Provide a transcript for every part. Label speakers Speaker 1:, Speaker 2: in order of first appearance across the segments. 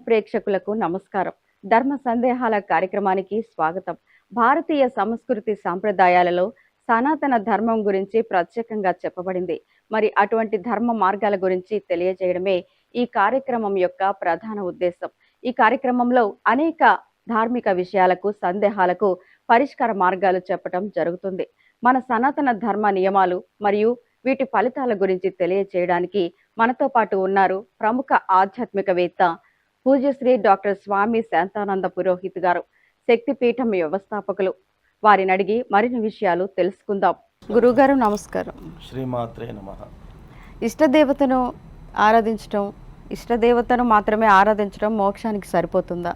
Speaker 1: ప్రేక్షకులకు నమస్కారం. ధర్మ సందేహాల కార్యక్రమానికి స్వాగతం. భారతీయ సంస్కృతి సాంప్రదాయాలలో సనాతన ధర్మం గురించి ప్రత్యేకంగా చెప్పబడింది. మరి అటువంటి ధర్మ మార్గాల గురించి తెలియజేయడమే ఈ కార్యక్రమం యొక్క ప్రధాన ఉద్దేశం. ఈ కార్యక్రమంలో అనేక ధార్మిక విషయాలకు, సందేహాలకు పరిష్కార మార్గాలు చెప్పటం జరుగుతుంది. మన సనాతన ధర్మ నియమాలు మరియు వీటి ఫలితాల గురించి తెలియజేయడానికి మనతో పాటు ఉన్నారు ప్రముఖ ఆధ్యాత్మికవేత్త పూజ్యశ్రీ డాక్టర్ స్వామి శాంతానంద పురోహిత్ గారు, శక్తిపీఠం వ్యవస్థాపకులు. వారిని అడిగి మరిన్ని విషయాలు తెలుసుకుందాం. గురుగారు నమస్కారం.
Speaker 2: శ్రీమాత్రే నమః.
Speaker 1: ఇష్టదేవతను ఆరాధించడం, ఇష్టదేవతను మాత్రమే ఆరాధించడం మోక్షానికి సరిపోతుందా?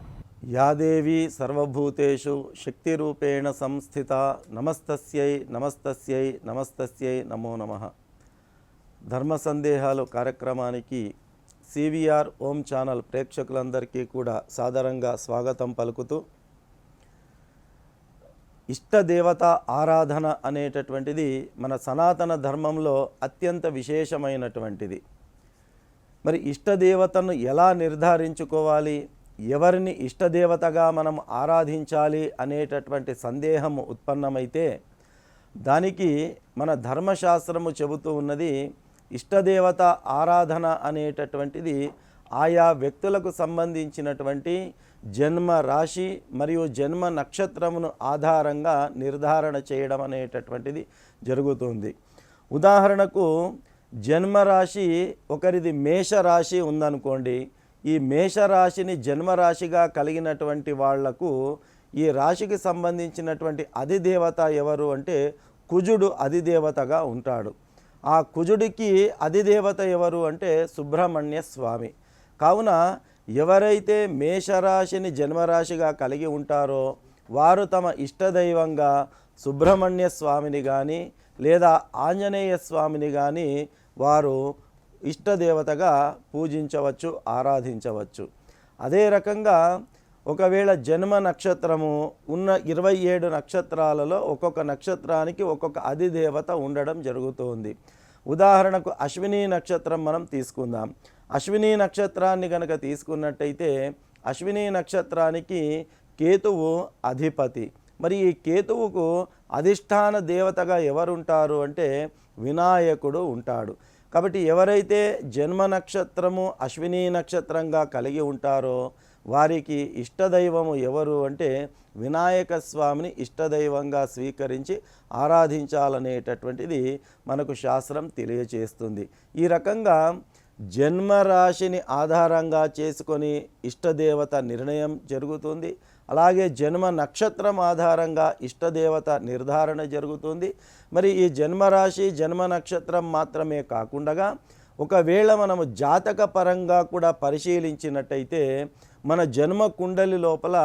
Speaker 2: యాదేవి సర్వభూతేషు శక్తిరూపేణ సంస్థిత నమస్తస్యై నమస్తస్యై నమస్తస్యై నమో నమః. ధర్మ సందేహాలు కార్యక్రమానికి సివిఆర్ ఓం ఛానల్ ప్రేక్షకులందరికీ కూడా సాదరంగా స్వాగతం పలుకుతూ, ఇష్టదేవత ఆరాధన అనేటటువంటిది మన సనాతన ధర్మంలో అత్యంత విశేషమైనటువంటిది. మరి ఇష్టదేవతను ఎలా నిర్ధారించుకోవాలి, ఎవరిని ఇష్టదేవతగా మనం ఆరాధించాలి అనేటటువంటి సందేహం ఉత్పన్నమైతే దానికి మన ధర్మశాస్త్రము చెబుతూ ఉన్నది, ఇష్టదేవత ఆరాధన అనేటటువంటిది ఆయా వ్యక్తులకు సంబంధించినటువంటి జన్మ రాశి మరియు జన్మ నక్షత్రమును ఆధారంగా నిర్ధారణ చేయడం అనేటటువంటిది జరుగుతుంది. ఉదాహరణకు జన్మరాశి ఒకరిది మేషరాశి ఉందనుకోండి. ఈ మేషరాశిని జన్మరాశిగా కలిగినటువంటి వాళ్లకు ఈ రాశికి సంబంధించినటువంటి అధిదేవత ఎవరు అంటే కుజుడు అధిదేవతగా ఉంటాడు. ఆ కుజుడికి అధిదేవత ఎవరు అంటే సుబ్రహ్మణ్య స్వామి. కావున ఎవరైతే మేషరాశిని జన్మరాశిగా కలిగి ఉంటారో వారు తమ ఇష్టదైవంగా సుబ్రహ్మణ్య స్వామిని కానీ లేదా ఆంజనేయ స్వామిని కానీ వారు ఇష్టదేవతగా పూజించవచ్చు, ఆరాధించవచ్చు. అదే రకంగా ఒకవేళ జన్మ నక్షత్రము ఉన్న 27 నక్షత్రాలలో ఒక్కొక్క నక్షత్రానికి ఒక్కొక్క అధిదేవత ఉండడం జరుగుతుంది. ఉదాహరణకు అశ్విని నక్షత్రం మనం తీసుకుందాం. అశ్విని నక్షత్రాన్ని కనుక తీసుకున్నట్టయితే అశ్విని నక్షత్రానికి కేతువు అధిపతి. మరి ఈ కేతువుకు అధిష్టాన దేవతగా ఎవరుంటారు అంటే వినాయకుడు ఉంటాడు. కాబట్టి ఎవరైతే జన్మ నక్షత్రము అశ్విని నక్షత్రంగా కలిగి ఉంటారో వారికి ఇష్టదైవము ఎవరు అంటే వినాయక స్వామిని ఇష్టదైవంగా స్వీకరించి ఆరాధించాలనేటటువంటిది మనకు శాస్త్రం తెలియచేస్తుంది. ఈ రకంగా జన్మరాశిని ఆధారంగా చేసుకొని ఇష్టదేవత నిర్ణయం జరుగుతుంది. అలాగే జన్మ నక్షత్రం ఆధారంగా ఇష్టదేవత నిర్ధారణ జరుగుతుంది. మరి ఈ జన్మరాశి జన్మ నక్షత్రం మాత్రమే కాకుండా ఒకవేళ మనము జాతక పరంగా కూడా పరిశీలించినట్టయితే మన జన్మ కుండలి లోపల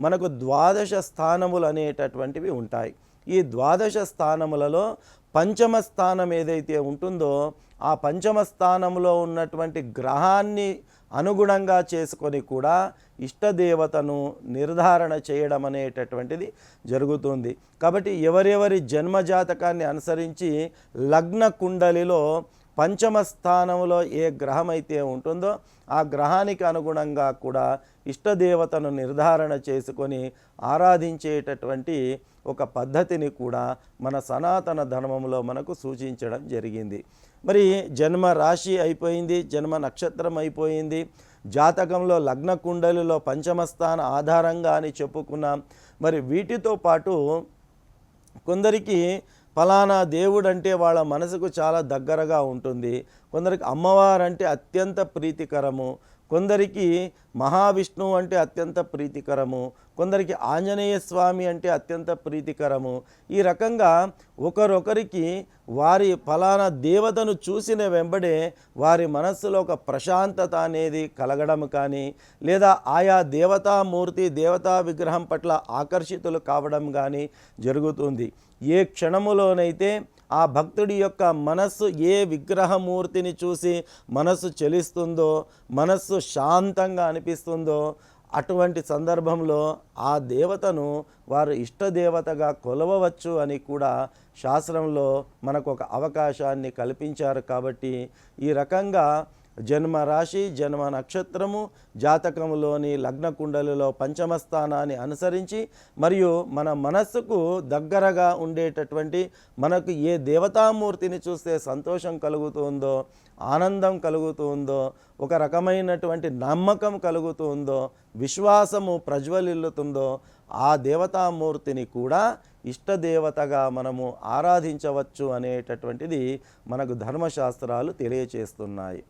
Speaker 2: మనకు 12 స్థానములు అనేటటువంటివి ఉంటాయి. ఈ 12 స్థానములలో పంచమ స్థానం ఏదైతే ఉంటుందో ఆ పంచమ స్థానంలో ఉన్నటువంటి గ్రహాన్ని అనుగుణంగా చేసుకొని కూడా ఇష్టదేవతను నిర్ధారణ చేయడం అనేటటువంటిది జరుగుతుంది. కాబట్టి ఎవరెవరి జన్మజాతకాన్ని అనుసరించి లగ్న కుండలిలో పంచమ స్థానంలో ఏ గ్రహం అయితే ఉంటుందో ఆ గ్రహానికి అనుగుణంగా కూడా ఇష్టదేవతను నిర్ధారణ చేసుకొని ఆరాధించేటటువంటి ఒక పద్ధతిని కూడా మన సనాతన ధర్మంలో మనకు సూచించడం జరిగింది. మరి జన్మ రాశి అయిపోయింది, జన్మ నక్షత్రం అయిపోయింది, జాతకంలో లగ్న కుండలిలో పంచమస్థాన ఆధారంగా అని చెప్పుకున్నాం. మరి వీటితో పాటు కొందరికి ఫలానా దేవుడు అంటే వాళ్ళ మనసుకు చాలా దగ్గరగా ఉంటుంది, కొందరికి అమ్మవారంటే అత్యంత ప్రీతికరము, కొందరికి మహావిష్ణువు అంటే అత్యంత ప్రీతికరము, కొందరికి ఆంజనేయ స్వామి అంటే అత్యంత ప్రీతికరము. ఈ రకంగా ఒకరొకరికి వారి ఫలానా దేవతను చూసిన వెంబడే వారి మనస్సులో ఒక ప్రశాంతత అనేది కలగడం కానీ లేదా ఆయా దేవతామూర్తి దేవతా విగ్రహం పట్ల ఆకర్షితులు కావడం కానీ జరుగుతుంది. ఏ క్షణములోనైతే ఆ భక్తుడి యొక్క మనస్సు ఏ విగ్రహమూర్తిని చూసి మనస్సు చలిస్తుందో, మనస్సు శాంతంగా అనిపిస్తుందో అటువంటి సందర్భంలో ఆ దేవతను వారు ఇష్టదేవతగా కొలవవచ్చు అని కూడా శాస్త్రంలో మనకు ఒక అవకాశాన్ని కల్పించారు. కాబట్టి ఈ రకంగా జన్మ రాశి, జన్మ నక్షత్రము, జాతకములోని లగ్న కుండలిలో పంచమ స్థానాన్ని అనుసరించి మరియు మన మనస్సుకు దగ్గరగా ఉండేటటువంటి మనకు ఏ దేవతామూర్తిని చూస్తే సంతోషం కలుగుతుందో, ఆనందం కలుగుతుందో, ఒక రకమైనటువంటి నమ్మకం కలుగుతుందో, విశ్వాసము ప్రజ్వలిల్లుతుందో ఆ దేవతామూర్తిని కూడా ఇష్టదేవతగా మనము ఆరాధించవచ్చు అనేటటువంటిది మనకు ధర్మశాస్త్రాలు తెలియచేస్తున్నాయి.